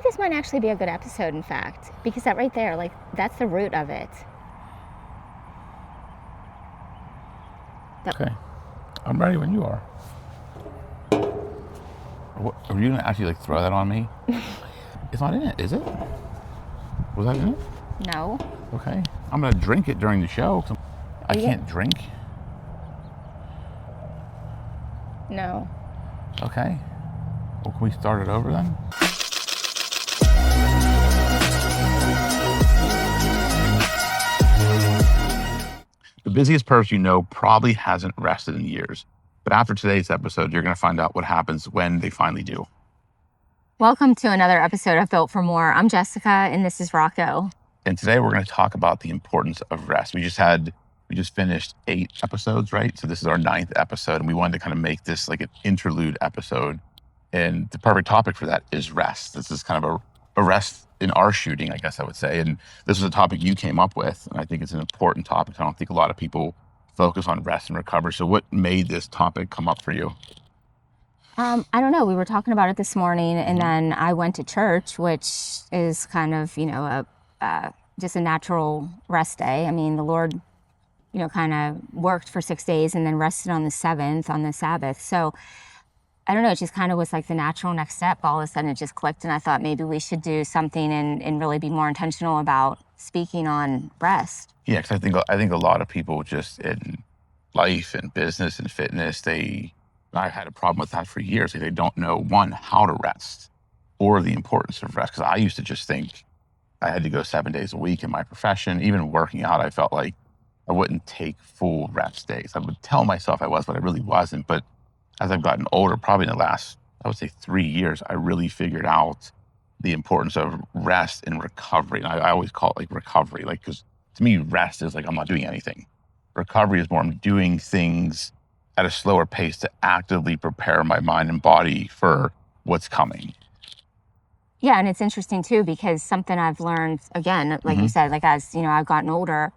this might actually be a good episode, in fact, because that right there, like, that's the root of it. Okay. I'm ready when you are. What, are you going to actually, like, throw that on me? It's not in it, is it? Was that in it? No. Okay. I'm going to drink it during the show. I can't drink. No. Okay. Well, can we start it over then? The busiest person you know probably hasn't rested in years. But after today's episode, you're going to find out what happens when they finally do. Welcome to another episode of Built for More. I'm Jessica, and this is Rocco. And today we're going to talk about the importance of rest. We just finished 8 episodes, right? So this is our 9th episode, and we wanted to kind of make this like an interlude episode. And the perfect topic for that is rest. This is kind of a rest in our shooting, I guess I would say. And this was a topic you came up with, and I think it's an important topic. I don't think a lot of people focus on rest and recovery. So what made this topic come up for you? I don't know. We were talking about it this morning, and then I went to church, which is kind of, just a natural rest day. I mean, the Lord, kind of worked for 6 days and then rested on the 7th, on the Sabbath. So I don't know, it just kind of was like the natural next step. All of a sudden it just clicked, and I thought maybe we should do something and really be more intentional about speaking on rest. Yeah, because I think a lot of people just in life and business and fitness, I've had a problem with that for years. Like, they don't know, one, how to rest or the importance of rest. Because I used to just think I had to go 7 days a week in my profession. Even working out, I felt like I wouldn't take full rest days. I would tell myself I was, but I really wasn't. But as I've gotten older, probably in the last, I would say 3 years, I really figured out the importance of rest and recovery. And I always call it like recovery, like, because to me, rest is like I'm not doing anything. Recovery is more I'm doing things at a slower pace to actively prepare my mind and body for what's coming. Yeah, and it's interesting too, because something I've learned, again, like you said, like as, I've gotten older,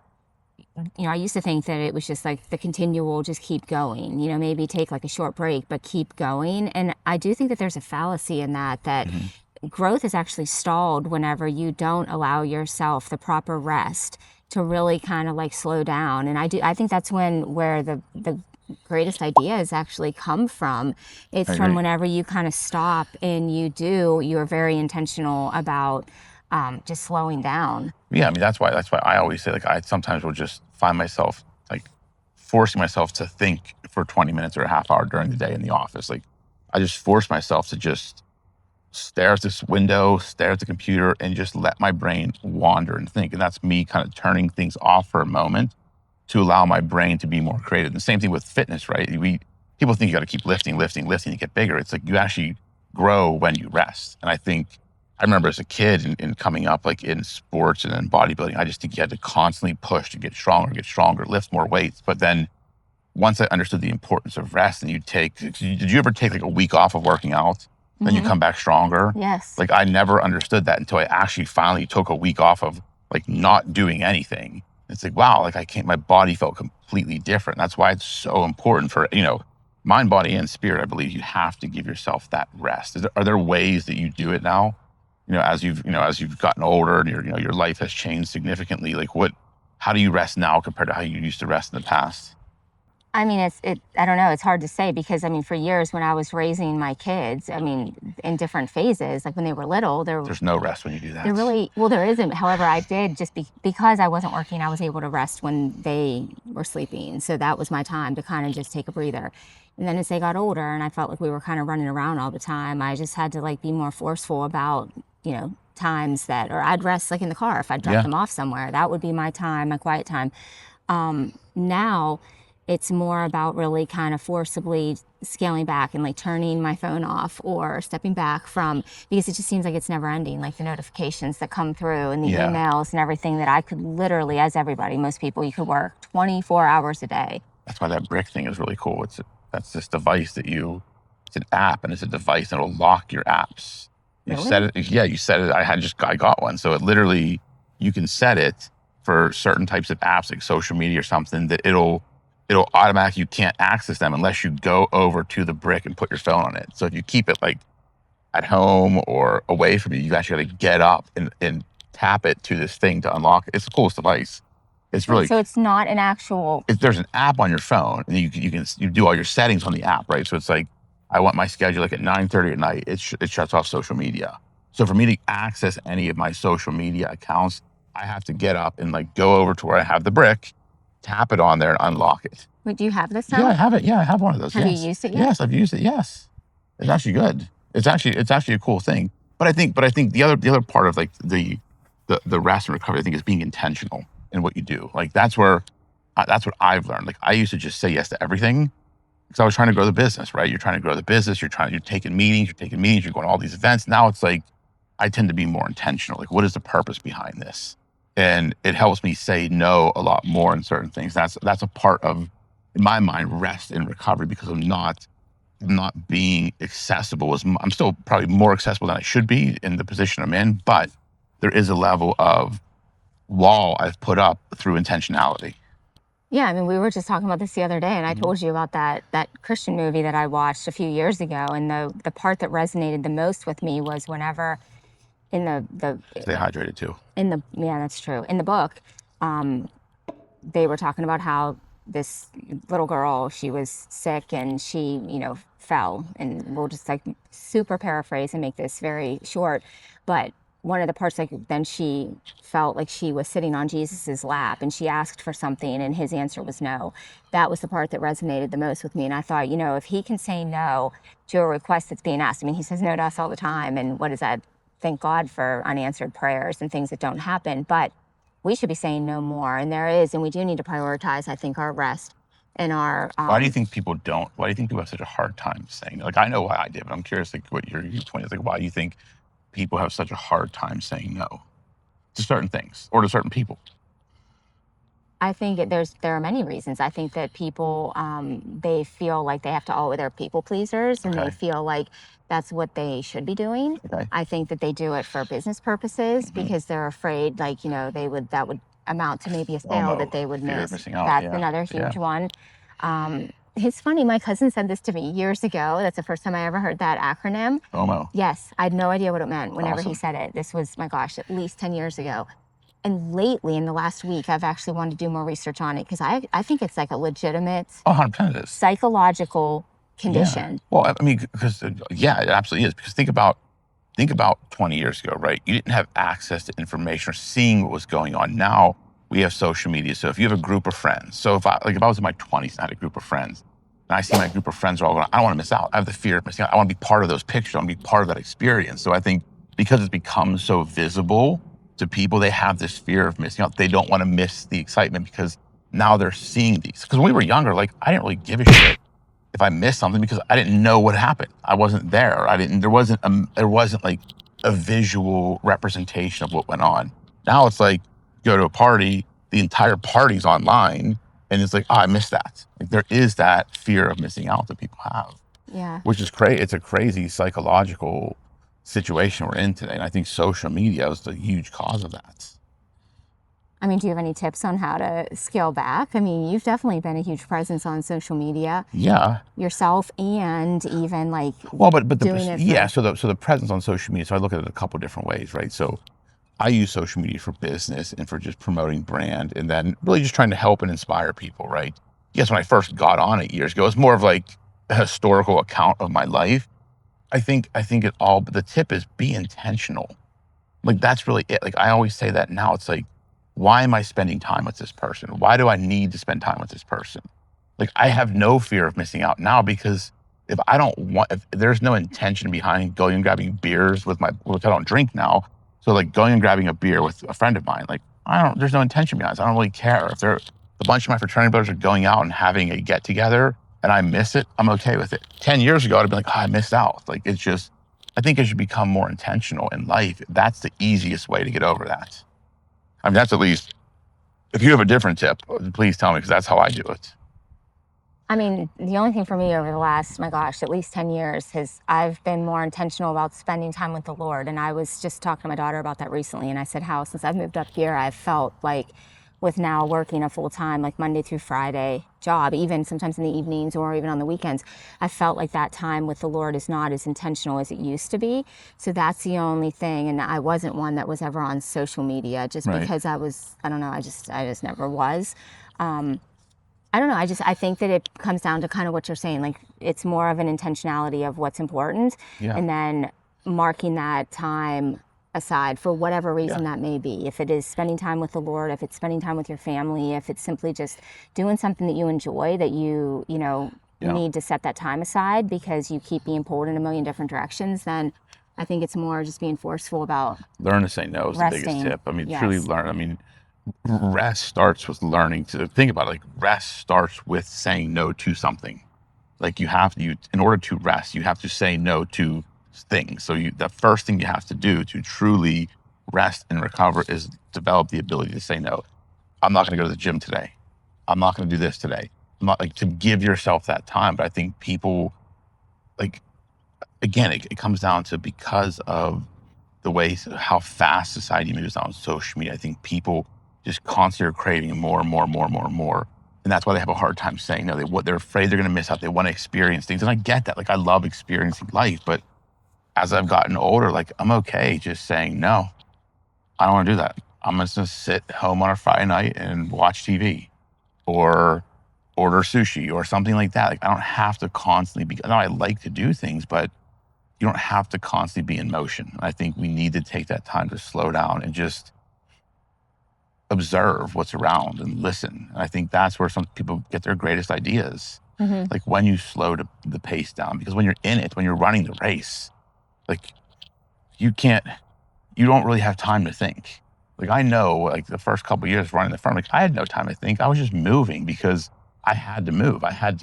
I used to think that it was just like the continual, just keep going, maybe take like a short break, but keep going. And I do think that there's a fallacy in that growth is actually stalled whenever you don't allow yourself the proper rest to really kind of like slow down. And I think that's where the greatest ideas actually come from. It's from whenever you kind of stop and you're very intentional about just slowing down. Yeah, I mean, that's why I always say, like, I sometimes will just find myself like forcing myself to think for 20 minutes or a half hour during the day in the office. Like, I just force myself to just stare at this window, stare at the computer, and just let my brain wander and think. And that's me kind of turning things off for a moment to allow my brain to be more creative. The same thing with fitness, right? People think you got to keep lifting to get bigger. It's like you actually grow when you rest. And I remember as a kid and coming up like in sports and in bodybuilding, I just think you had to constantly push to get stronger, lift more weights. But then once I understood the importance of rest, and did you ever take like a week off of working out? Then you come back stronger? Yes. Like, I never understood that until I actually finally took a week off of like not doing anything. It's like, wow, like my body felt completely different. That's why it's so important for, mind, body, and spirit. I believe you have to give yourself that rest. Are there ways that you do it now? As you've gotten older and your life has changed significantly, like how do you rest now compared to how you used to rest in the past? I mean, I don't know. It's hard to say because, for years when I was raising my kids, in different phases, like when they were little, there's no rest when you do that. There isn't. However, I did because I wasn't working, I was able to rest when they were sleeping. So that was my time to kind of just take a breather. And then as they got older and I felt like we were kind of running around all the time, I just had to like be more forceful about, times or I'd rest like in the car if I dropped them off somewhere. That would be my time, my quiet time. Now it's more about really kind of forcibly scaling back and like turning my phone off or stepping back because it just seems like it's never ending, like the notifications that come through and the emails and everything that I could literally, as everybody, most people, you could work 24 hours a day. That's why that brick thing is really cool. That's this device it's an app, and it's a device that will lock your apps. You set it. Yeah, you set it. I got one. So it literally, you can set it for certain types of apps like social media or something that it'll automatically, you can't access them unless you go over to the brick and put your phone on it. So if you keep it like at home or away from you. You actually got to get up and tap it to this thing to unlock it. It's the coolest device. It's Wait, really, so it's not an actual. there's an app on your phone, and you do all your settings on the app, right? So it's like, I want my schedule like at 9:30 at night. It shuts off social media. So for me to access any of my social media accounts, I have to get up and like go over to where I have the brick, tap it on there, and unlock it. Wait, do you have this Yeah, I now? have it. Yeah, I have one of those. Have you Yes. used it yet? Yes, I've used it. Yes, it's actually good. It's actually a cool thing. But I think the other part of like the rest and recovery, I think, is being intentional in what you do. Like that's what I've learned. Like I used to just say yes to everything because I was trying to grow the business, right? You're trying to grow the business. You're taking meetings. You're going to all these events. Now it's like I tend to be more intentional. Like, what is the purpose behind this? And it helps me say no a lot more in certain things. That's a part of, in my mind, rest and recovery, because I'm not being accessible as I'm still probably more accessible than I should be in the position I'm in, but there is a level of wall I've put up through intentionality. Yeah, I mean, we were just talking about this the other day, and I Mhm. told you about that Christian movie that I watched a few years ago, and the part that resonated the most with me was whenever in the Stay hydrated too. in the yeah, that's true. In the book, um, they were talking about how this little girl, she was sick and she, fell. And we'll just like super paraphrase and make this very short. But one of the parts, like, then she felt like she was sitting on Jesus's lap and she asked for something and his answer was no. That was the part that resonated the most with me. And I thought, if he can say no to a request that's being asked, I mean, he says no to us all the time. And what is that? Thank God for unanswered prayers and things that don't happen. But we should be saying no more. And there is, and we do need to prioritize, I think, our rest and our. Why do you think people don't? Why do you think people have such a hard time saying no? Like, I know why I did, but I'm curious, like, what your point is. Like, why do you think people have such a hard time saying no to certain things or to certain people? I think there are many reasons. I think that people they feel like they have to always they're people pleasers and they Okay. feel like that's what they should be doing. Okay. I think that they do it for business purposes Mhm. because they're afraid, like, that would amount to maybe a sale that FOMO, they would fear of miss. missing out. That's Yeah. another Yeah. huge one. It's funny. My cousin said this to me years ago. That's the first time I ever heard that acronym. FOMO. Yes, I had no idea what it meant whenever he Awesome. said it. This was, my gosh, at least 10 years ago. And lately, in the last week, I've actually wanted to do more research on it because I think it's like a legitimate 100% it is. psychological Yeah. condition. Well, I mean, because yeah, it absolutely is. Because think about 20 years ago, right? You didn't have access to information or seeing what was going on. Now we have social media. So if you have a group of friends, so if I was in my 20s and I had a group of friends, and I see my group of friends are all going, I don't want to miss out. I have the fear of missing out. I want to be part of those pictures. I want to be part of that experience. So I think because it's become so visible to people, they have this fear of missing out. They don't want to miss the excitement because now they're seeing these. Because when we were younger, like, I didn't really give a shit if I missed something because I didn't know what happened. I wasn't there. There wasn't like a visual representation of what went on. Now it's like, go to a party, the entire party's online, and it's like, oh, I missed that. Like, there is that fear of missing out that people have, Yeah. which is crazy. It's a crazy psychological situation we're in today. And I think social media is the huge cause of that. I mean, do you have any tips on how to scale back? I mean, you've definitely been a huge presence on social media Yeah. yourself and even like Well, but doing it yeah. for. So the presence on social media. So I look at it a couple different ways, right? So I use social media for business and for just promoting brand, and then really just trying to help and inspire people, right? Yes, when I first got on it years ago, it's more of like a historical account of my life. I think it all, but the tip is be intentional. Like, that's really it. Like, I always say that now. It's like, why am I spending time with this person? Why do I need to spend time with this person? Like, I have no fear of missing out now because if there's no intention behind going and grabbing beers which I don't drink now. So like going and grabbing a beer with a friend of mine, like, there's no intention behind it. I don't really care. If a bunch of my fraternity brothers are going out and having a get together and I miss it, I'm okay with it. 10 years ago, I'd have been like, oh, I missed out. Like, it's just, I think it should become more intentional in life. That's the easiest way to get over that. I mean, that's at least, if you have a different tip, please tell me, because that's how I do it. I mean, the only thing for me over the last, my gosh, at least 10 years I've been more intentional about spending time with the Lord. And I was just talking to my daughter about that recently. And I said how since I've moved up here, I've felt like with now working a full-time, like Monday through Friday job, even sometimes in the evenings or even on the weekends, I felt like that time with the Lord is not as intentional as it used to be. So that's the only thing. And I wasn't one that was ever on social media just Right. because I don't know, I just never was. I don't know. I think that it comes down to kind of what you're saying. Like, it's more of an intentionality of what's important, Yeah. and then marking that time aside for whatever reason that may be. If it is spending time with the Lord, if it's spending time with your family, if it's simply just doing something that you enjoy, that you need to set that time aside because you keep being pulled in a million different directions, then I think it's more just being forceful about Learn to say no is the biggest resting. tip. I mean, Yes. truly learn. I mean, rest starts with learning to think about it. Like, rest starts with saying no to something. Like, in order to rest, you have to say no to things. So the first thing you have to do to truly rest and recover is develop the ability to say no. I'm not going to go to the gym today. I'm not going to do this today. I'm not, like, to give yourself that time. But I think people, like, again, it comes down to, because of the way how fast society moves on social media, I think people just constantly are craving more and more and more and more and more. And that's why they have a hard time saying no. They're afraid they're going to miss out. They want to experience things. And I get that. Like, I love experiencing life. But as I've gotten older, like, I'm okay just saying, no, I don't want to do that. I'm just going to sit home on a Friday night and watch TV or order sushi or something like that. Like, I don't have to constantly be, I know I like to do things, but you don't have to constantly be in motion. I think we need to take that time to slow down and just observe what's around and listen. And I think that's where some people get their greatest ideas. Like, when you slow the pace down, because when you're in it, when you're running the race, like, you don't really have time to think. Like, I know, like, the first couple of years running the firm, like, I had no time to think. I was just moving because I had to move. I had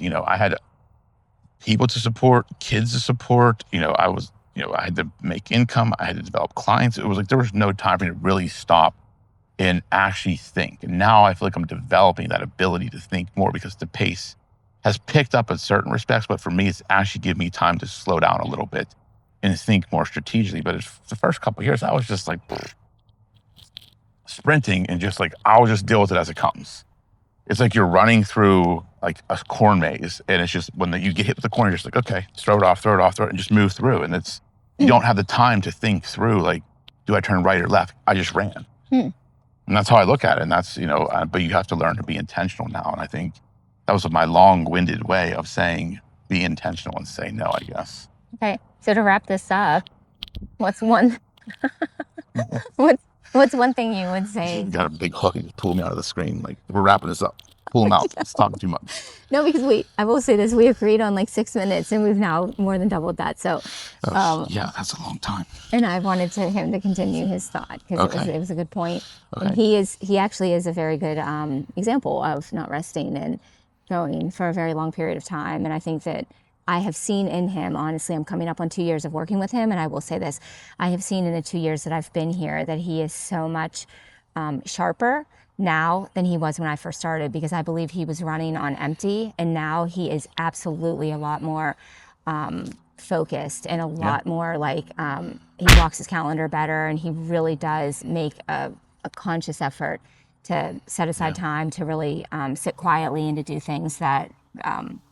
people to support, kids to support. I had to make income. I had to develop clients. It was like there was no time for me to really stop and actually think. And now I feel like I'm developing that ability to think more because the pace has picked up in certain respects. But for me, it's actually given me time to slow down a little bit and think more strategically. But the first couple of years, I was just like sprinting and just like, I'll just deal with it as it comes. It's like you're running through like a corn maze, and it's just when you get hit with the corn, you're just like, okay, just throw it off, and just move through. And you don't have the time to think through, like, do I turn right or left? I just ran. And that's how I look at it. And that's, but you have to learn to be intentional now. And I think that was my long-winded way of saying be intentional and say no, I guess. Okay, so to wrap this up, what's one thing you would say? You got a big hook and just pull me out of the screen. Like, we're wrapping this up. Pull them out. It's talking too much. No, because I will say this, we agreed on like 6 minutes and we've now more than doubled that. So yeah, that's a long time. And I wanted him to continue his thought because it was a good point. Okay. And he actually is a very good example of not resting and going for a very long period of time. And I think that I have seen in him, honestly, I'm coming up on 2 years of working with him, and I will say this, I have seen in the 2 years that I've been here that he is so much sharper now than he was when I first started, because I believe he was running on empty, and now he is absolutely a lot more focused and a lot more like he blocks his calendar better, and he really does make a conscious effort to set aside time to really sit quietly and to do things that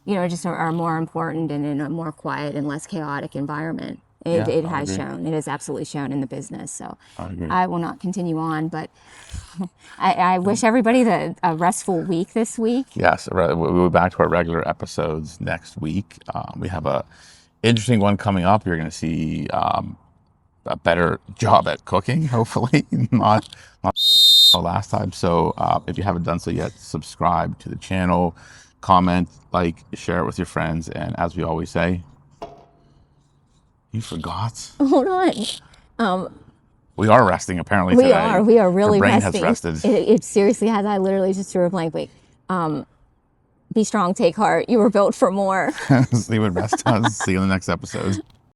just are more important and in a more quiet and less chaotic environment. It has shown. It has absolutely shown in the business. So I will not continue on, but I wish everybody a restful week this week. Yes, we'll be back to our regular episodes next week. We have a interesting one coming up. You're going to see a better job at cooking, hopefully, not last time. So if you haven't done so yet, subscribe to the channel, comment, like, share it with your friends, and as we always say, you forgot. Hold on. We are resting, apparently, today. We are really Your brain resting. has rested. It seriously has. I literally just drew a blank. Wait. Be strong, take heart. You were built for more. See you in the next episode.